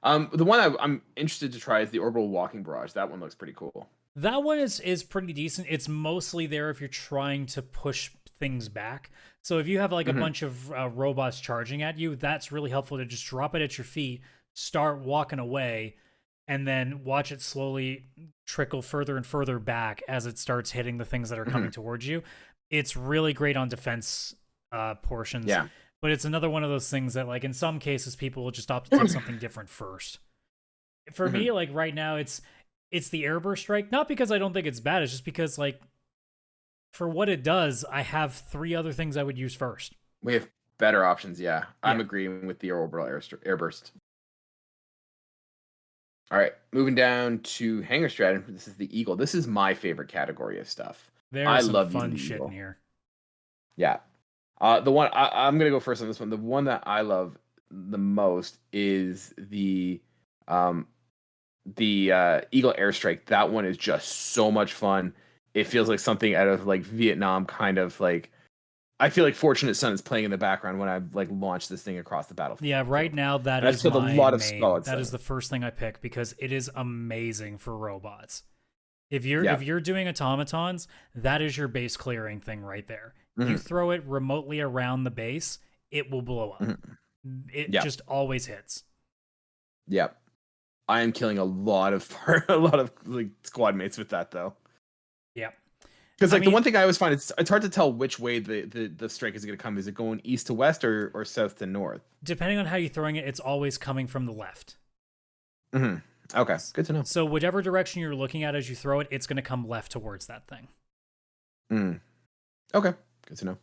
The one I'm interested to try is the orbital walking barrage. That one looks pretty cool. That one is pretty decent. It's mostly there if you're trying to push things back. So if you have like a bunch of robots charging at you, that's really helpful to just drop it at your feet, start walking away, and then watch it slowly trickle further and further back as it starts hitting the things that are coming towards you. It's really great on defense portions. Yeah. But it's another one of those things that, like, in some cases, people will just opt to take something different first. For me, like, right now, it's the airburst strike. Not because I don't think it's bad. It's just because, like, for what it does, I have 3 other things I would use first. We have better options, yeah. I'm agreeing with the orbital airburst. All right, moving down to Hangar Stratagem. This is the Eagle. This is my favorite category of stuff. There's some fun shit in here. Yeah. The one I'm gonna go first on this one. The one that I love the most is the Eagle Airstrike. That one is just so much fun. It feels like something out of like Vietnam, kind of like. I feel like Fortunate Son is playing in the background when I like launch this thing across the battlefield. Yeah, right now that is my main. That is the first thing I pick because it is amazing for robots. If you're doing automatons, that is your base clearing thing right there. You throw it remotely around the base, it will blow up. It just always hits. Yep. I am killing a lot of like squad mates with that though. Yep. Because the one thing I always find it's hard to tell which way the strike is going to come. Is it going east to west or south to north? Depending on how you're throwing it, it's always coming from the left. Okay, good to know. So whichever direction you're looking at as you throw it, it's going to come left towards that thing. Okay, good to know.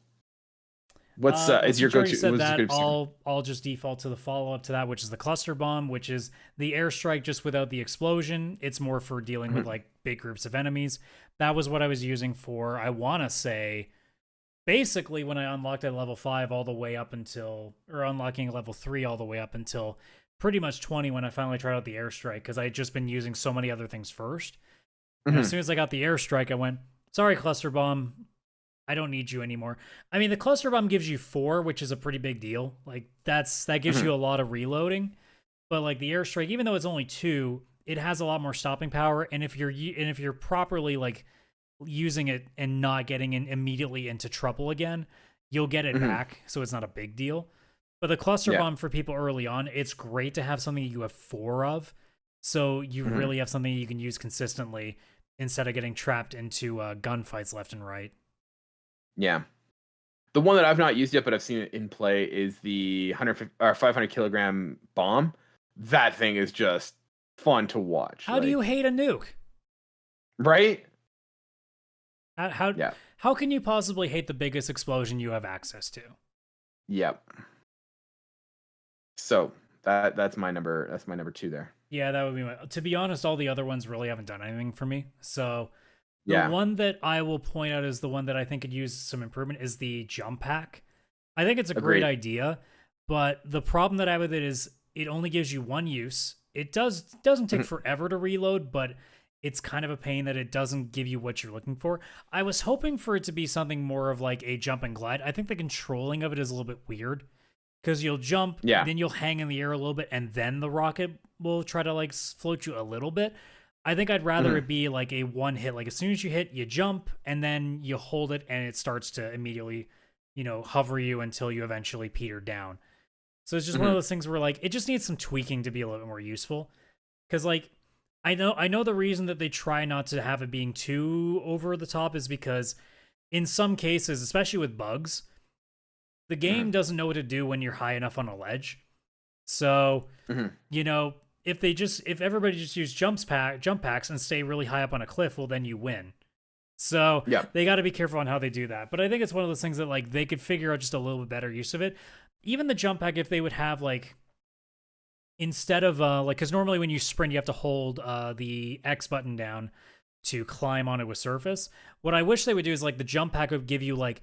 What's is your go-to? Said that, I'll just default to the follow-up to that, which is the cluster bomb, which is the airstrike just without the explosion. It's more for dealing with like big groups of enemies. That was what I was using for, I want to say, basically when I unlocked at level 5 all the way up until, or unlocking level 3 all the way up until pretty much 20 when I finally tried out the airstrike, because I had just been using so many other things first. And as soon as I got the airstrike, I went, sorry, cluster bomb. I don't need you anymore. I mean, the cluster bomb gives you 4, which is a pretty big deal. Like that gives you a lot of reloading. But like the airstrike, even though it's only 2, it has a lot more stopping power, and if you're properly like using it and not getting in immediately into trouble again, you'll get it back, so it's not a big deal. But the cluster bomb for people early on, it's great to have something you have 4 of, so you really have something you can use consistently instead of getting trapped into gunfights left and right. Yeah. The one that I've not used yet, but I've seen it in play, is the 500 kilogram bomb. That thing is just fun to watch. How do you hate a nuke? Right? How can you possibly hate the biggest explosion you have access to? Yep. So that's my number 2 there. Yeah, that would be to be honest, all the other ones really haven't done anything for me. So the one that I will point out is the one that I think could use some improvement is the jump pack. I think it's a great idea, but the problem that I have with it is it only gives you one use. It doesn't take forever to reload, but it's kind of a pain that it doesn't give you what you're looking for. I was hoping for it to be something more of like a jump and glide. I think the controlling of it is a little bit weird because you'll jump, then you'll hang in the air a little bit, and then the rocket will try to like float you a little bit. I think I'd rather it be like a one hit. Like as soon as you hit, you jump, and then you hold it, and it starts to immediately, hover you until you eventually peter down. So it's just one of those things where like it just needs some tweaking to be a little bit more useful. Because like I know the reason that they try not to have it being too over the top is because in some cases, especially with bugs, the game doesn't know what to do when you're high enough on a ledge. So, if everybody just use jump packs and stay really high up on a cliff, well, then you win. So they got to be careful on how they do that. But I think it's one of those things that like they could figure out just a little bit better use of it. Even the jump pack, if they would have like, instead of because normally when you sprint, you have to hold the X button down to climb onto a surface. What I wish they would do is like the jump pack would give you like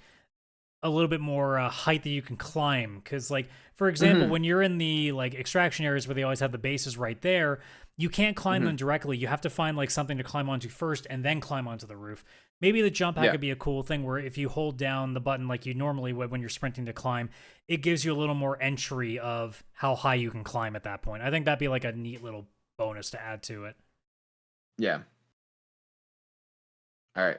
a little bit more height that you can climb. Because like, for example, when you're in the like extraction areas where they always have the bases right there, you can't climb them directly. You have to find like something to climb onto first and then climb onto the roof. Maybe the jump pack could be a cool thing where if you hold down the button like you normally would when you're sprinting to climb, it gives you a little more entry of how high you can climb at that point. I think that'd be like a neat little bonus to add to it. Yeah. All right.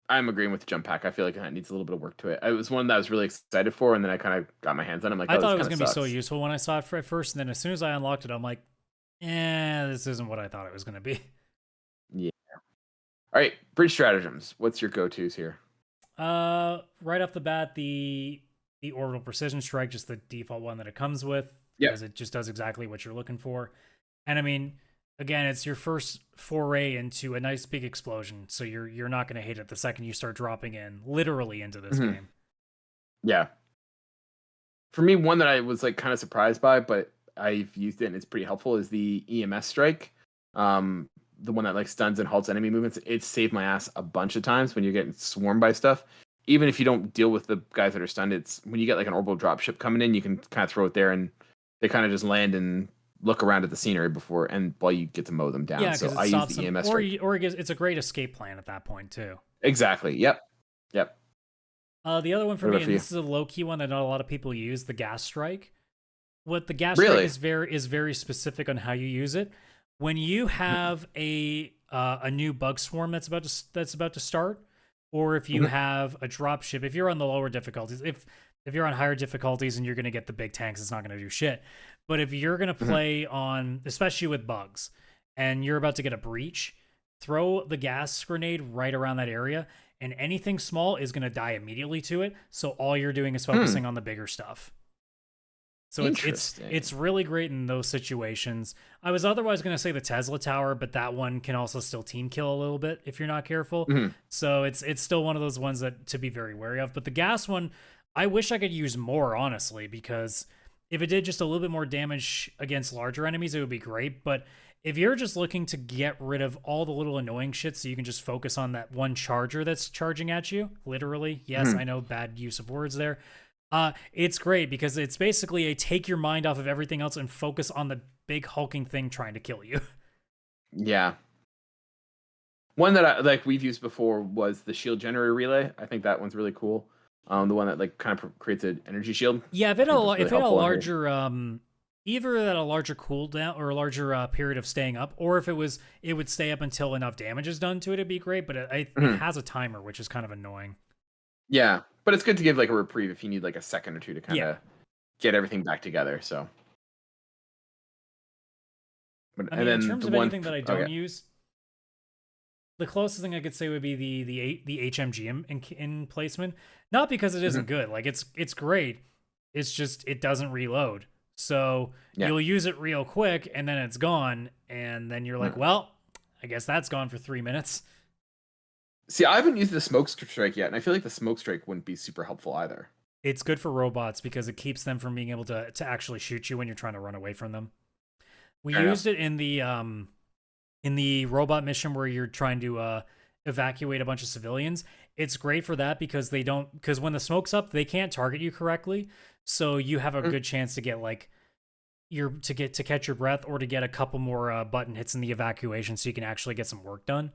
I'm agreeing with the jump pack. I feel like it needs a little bit of work to it. It was one that I was really excited for, and then I kind of got my hands on it. I'm like, I thought it was going to be so useful when I saw it at first, and then as soon as I unlocked it, I'm like, this isn't what I thought it was going to be. Yeah. All right, bridge stratagems. What's your go-tos here? Right off the bat, the orbital precision strike, just the default one that it comes with, because it just does exactly what you're looking for. And I mean, again, it's your first foray into a nice big explosion, so you're not going to hate it the second you start dropping in literally into this game. Yeah. For me, one that I was like kind of surprised by, but I've used it and it's pretty helpful, is the EMS strike. The one that like stuns and halts enemy movements. It saved my ass a bunch of times when you're getting swarmed by stuff. Even if you don't deal with the guys that are stunned, it's when you get like an orbital dropship coming in, you can kind of throw it there and they kind of just land and look around at the scenery while you get to mow them down. Yeah, so I use the EMS strike. Or it's a great escape plan at that point too. Exactly. Yep. The other one for me, and this is a low key one that not a lot of people use, the gas strike. What the gas strike is very specific on how you use it. When you have a new bug swarm that's about to start, or if you have a dropship, if you're on the lower difficulties, if you're on higher difficulties and you're going to get the big tanks, it's not going to do shit. But if you're going to play on, especially with bugs, and you're about to get a breach, throw the gas grenade right around that area, and anything small is going to die immediately to it. So all you're doing is focusing on the bigger stuff. So it's really great in those situations. I was otherwise going to say the Tesla Tower, but that one can also still team kill a little bit if you're not careful. So it's still one of those ones that to be very wary of. But the gas one, I wish I could use more, honestly, because if it did just a little bit more damage against larger enemies, it would be great. But if you're just looking to get rid of all the little annoying shit so you can just focus on that one charger that's charging at you, literally, yes, I know, bad use of words there. It's great because it's basically a take your mind off of everything else and focus on the big hulking thing trying to kill you. Yeah. One that we've used before was the shield generator relay. I think that one's really cool. The one that like kind of creates an energy shield. Yeah, if it had a larger either at a larger cooldown or a larger period of staying up, or if it would stay up until enough damage is done to it, it'd be great. But it has a timer, which is kind of annoying. Yeah, but it's good to give like a reprieve if you need like a second or two to kind of get everything back together. So, I mean, in terms of anything that I don't use, the closest thing I could say would be the HMG in placement. Not because it isn't good, like it's great. It's just it doesn't reload. So you'll use it real quick and then it's gone, and then you're like, well, I guess that's gone for 3 minutes. See, I haven't used the smoke strike yet, and I feel like the smoke strike wouldn't be super helpful either. It's good for robots because it keeps them from being able to actually shoot you when you're trying to run away from them. We used it in the robot mission where you're trying to evacuate a bunch of civilians. It's great for that because because when the smoke's up, they can't target you correctly. So you have a good chance to get to catch your breath or to get a couple more button hits in the evacuation so you can actually get some work done.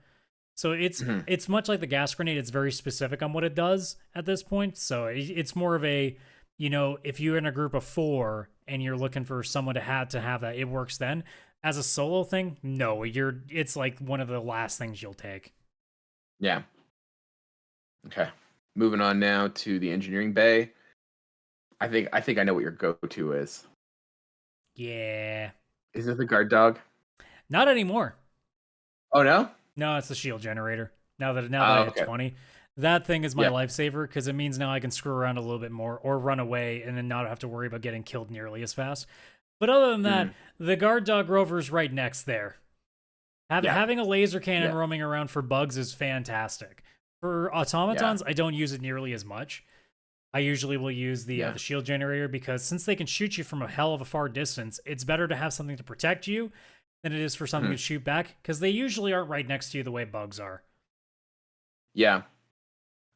So it's much like the gas grenade. It's very specific on what it does at this point. So it's more of a, if you're in a group of 4 and you're looking for someone to have that, it works then. As a solo thing, no, it's like one of the last things you'll take. Yeah. Okay. Moving on now to the engineering bay. I think I know what your go-to is. Yeah. Is it the guard dog? Not anymore. Oh no? No, it's the shield generator. Now that I hit 20. That thing is my lifesaver because it means now I can screw around a little bit more or run away and then not have to worry about getting killed nearly as fast. But other than that, the guard dog rover's right next there. Having a laser cannon roaming around for bugs is fantastic. For automatons, I don't use it nearly as much. I usually will use the shield generator because since they can shoot you from a hell of a far distance, it's better to have something to protect you than it is for something to shoot back because they usually aren't right next to you the way bugs are. Yeah.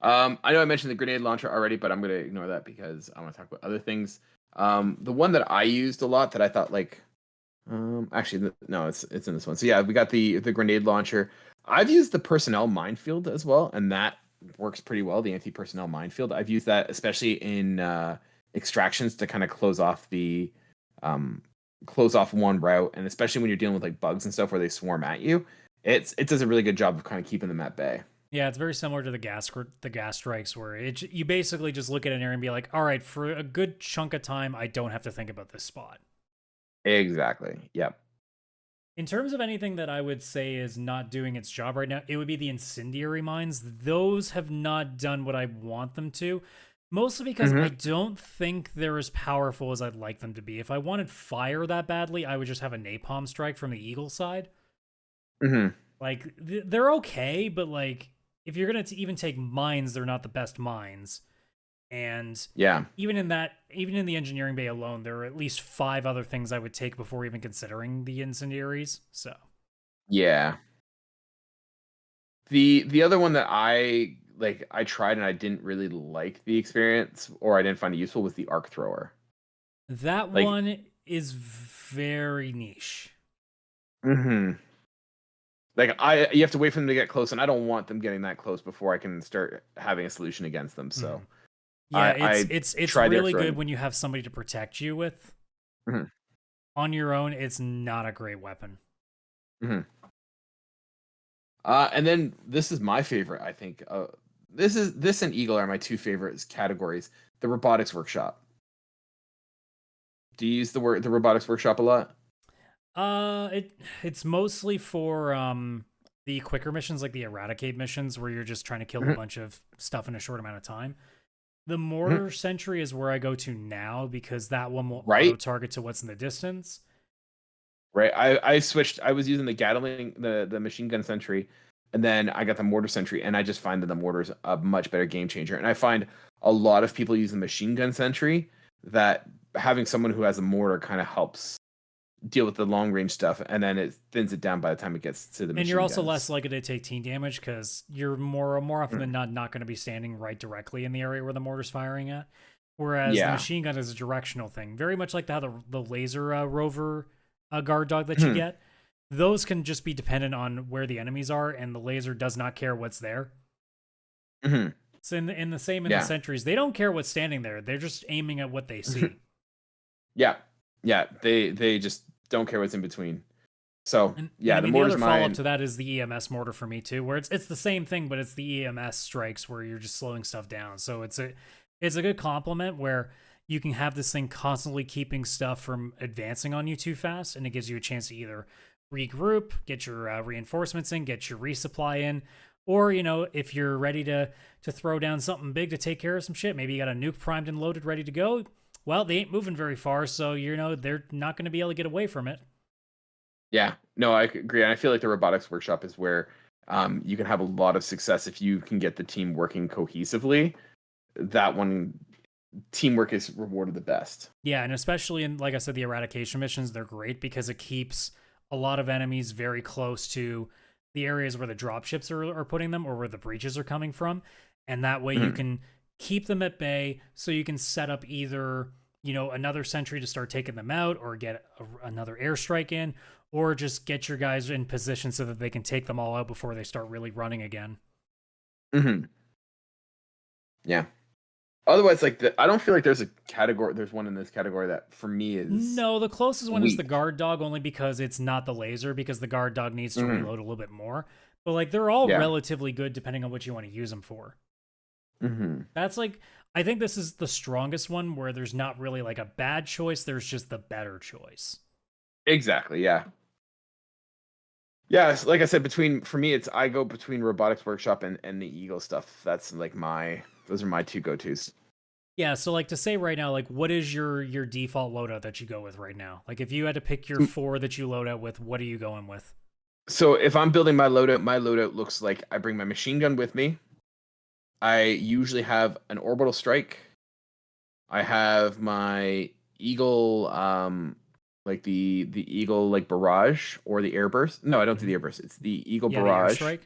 I know I mentioned the grenade launcher already, but I'm going to ignore that because I want to talk about other things. The one that I used a lot that I thought actually, no, it's in this one. So yeah, we got the grenade launcher. I've used the personnel minefield as well, and that works pretty well. The anti-personnel minefield. I've used that especially in extractions to kind of close off one route, and especially when you're dealing with like bugs and stuff where they swarm at you. It does a really good job of kind of keeping them at bay. Yeah, it's very similar to the gas strikes where you basically just look at an area and be like, all right, for a good chunk of time, I don't have to think about this spot. Exactly. Yep. In terms of anything that I would say is not doing its job right now, it would be the incendiary mines. Those have not done what I want them to, mostly because I don't think they're as powerful as I'd like them to be. If I wanted fire that badly, I would just have a napalm strike from the Eagle side. Like, they're okay, but like, if you're going to even take mines, they're not the best mines. And even in the engineering bay alone, there are at least 5 other things I would take before even considering the incendiaries. So yeah, the other one that I tried and I didn't really like the experience, or I didn't find it useful, was the arc thrower. That one is very niche. Like you have to wait for them to get close, and I don't want them getting that close before I can start having a solution against them. So yeah, it's really good when you have somebody to protect you with. On your own, it's not a great weapon. And then this is my favorite. I think this and Eagle are my 2 favorite categories. The robotics workshop. Do you use the robotics workshop a lot? It's mostly for the quicker missions, like the eradicate missions, where you're just trying to kill a bunch of stuff in a short amount of time. The mortar sentry is where I go to now because that one will auto target to what's in the distance. Right. I switched. I was using the Gatling, the machine gun sentry, and then I got the mortar sentry, and I just find that the mortar is a much better game changer. And I find a lot of people use the machine gun sentry, that having someone who has a mortar kind of helps deal with the long range stuff, and then it thins it down by the time it gets to the machine and you're also guns. less likely to take team damage because you're more often than not going to be standing right directly in the area where the mortar's firing at, whereas the machine gun is a directional thing, very much like how the laser rover guard dog that you get. Those can just be dependent on where the enemies are, and the laser does not care what's there. So in the sentries, they don't care what's standing there, they're just aiming at what they see. Yeah. Yeah, they just don't care what's in between. So yeah, the mortar's other mine. follow-up to that is the EMS mortar for me too, where it's the same thing, but it's the EMS strikes where you're just slowing stuff down. So it's a good complement where you can have this thing constantly keeping stuff from advancing on you too fast, and it gives you a chance to either regroup, get your reinforcements in, get your resupply in, or if you're ready to throw down something big to take care of some shit, maybe you got a nuke primed and loaded ready to go. Well, they ain't moving very far, so they're not going to be able to get away from it. Yeah, no, I agree. And I feel like the robotics workshop is where you can have a lot of success if you can get the team working cohesively. That one, teamwork is rewarded the best. Yeah, and especially in, like I said, the eradication missions, they're great because it keeps a lot of enemies very close to the areas where the dropships are putting them or where the breaches are coming from. And that way you can keep them at bay so you can set up either, another sentry to start taking them out or get another airstrike in, or just get your guys in position so that they can take them all out before they start really running again. Yeah. Otherwise, I don't feel like there's one in this category that for me is no. The closest one is the guard dog, only because it's not the laser, because the guard dog needs to reload a little bit more. But they're all relatively good depending on what you want to use them for. That's I think this is the strongest one where there's not really a bad choice. There's just the better choice. Exactly. Yeah. Yeah. Like I said, for me, I go between robotics workshop and the Eagle stuff. That's those are my two go-tos. Yeah. So to say right now, what is your default loadout that you go with right now? If you had to pick your 4 that you load out with, what are you going with? So if I'm building my loadout looks like I bring my machine gun with me. I usually have an orbital strike. I have my Eagle, the Eagle barrage or the airburst. No, I don't do the airburst. It's the Eagle barrage. The airstrike?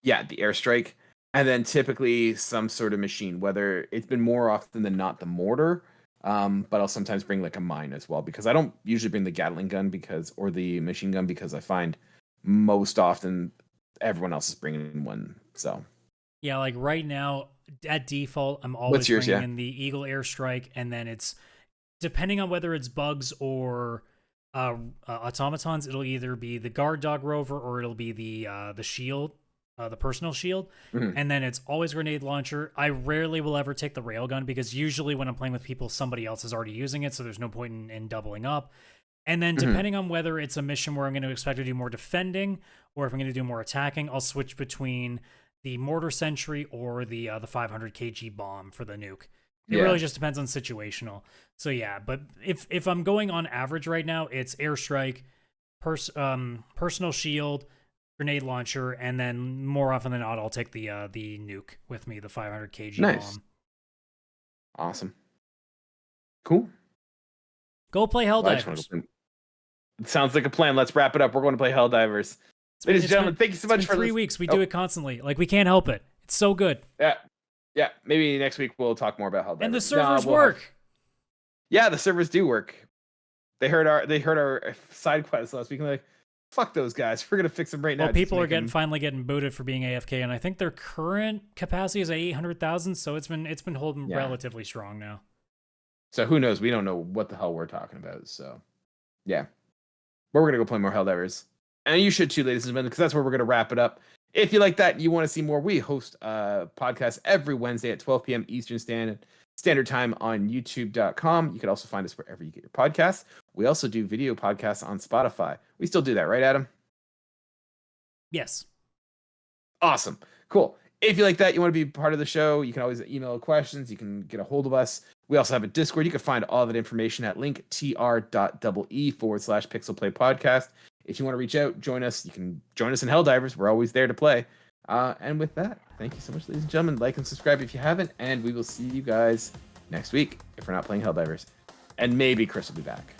Yeah, the airstrike. And then typically some sort of machine, whether it's been more often than not the mortar, but I'll sometimes bring a mine as well, because I don't usually bring the Gatling gun or the machine gun, because I find most often everyone else is bringing one. So yeah, right now at default, I'm always bringing in the Eagle airstrike, and then it's depending on whether it's bugs or automatons, it'll either be the guard dog rover or it'll be the shield, the personal shield, and then it's always grenade launcher. I rarely will ever take the railgun, because usually when I'm playing with people, somebody else is already using it, so there's no point in doubling up. And then depending on whether it's a mission where I'm going to expect to do more defending or if I'm going to do more attacking, I'll switch between the mortar sentry or the 500 kg bomb for the nuke. It really just depends on situational. So yeah, but if I'm going on average right now, it's airstrike, personal shield, grenade launcher, and then more often than not, I'll take the nuke with me, the 500 kg bomb. Awesome. Cool. Go play Helldivers. It sounds like a plan. Let's wrap it up. We're going to play Helldivers. Ladies and gentlemen, thank you so much for 3 weeks. We do it constantly. We can't help it. It's so good. Yeah. Maybe next week we'll talk more about Helldivers. And the servers work. Yeah, the servers do work. They heard our side quest last week, and they're like, fuck those guys. We're gonna fix them right now. Well, people are finally getting booted for being AFK, and I think their current capacity is at 800,000, so it's been holding relatively strong now. So who knows? We don't know what the hell we're talking about. So yeah, but we're gonna go play more Helldivers. And you should too, ladies and gentlemen, because that's where we're going to wrap it up. If you like that, you want to see more, we host a podcast every Wednesday at 12 p.m. Eastern Standard Time on YouTube.com. You can also find us wherever you get your podcasts. We also do video podcasts on Spotify. We still do that, right, Adam? Yes. Awesome. Cool. If you like that, you want to be part of the show, you can always email questions. You can get a hold of us. We also have a Discord. You can find all that information at linktr.ee/pixelplaypodcast. If you want to reach out, join us. You can join us in Helldivers. We're always there to play. And with that, thank you so much, ladies and gentlemen. Like and subscribe if you haven't. And we will see you guys next week if we're not playing Helldivers. And maybe Chris will be back.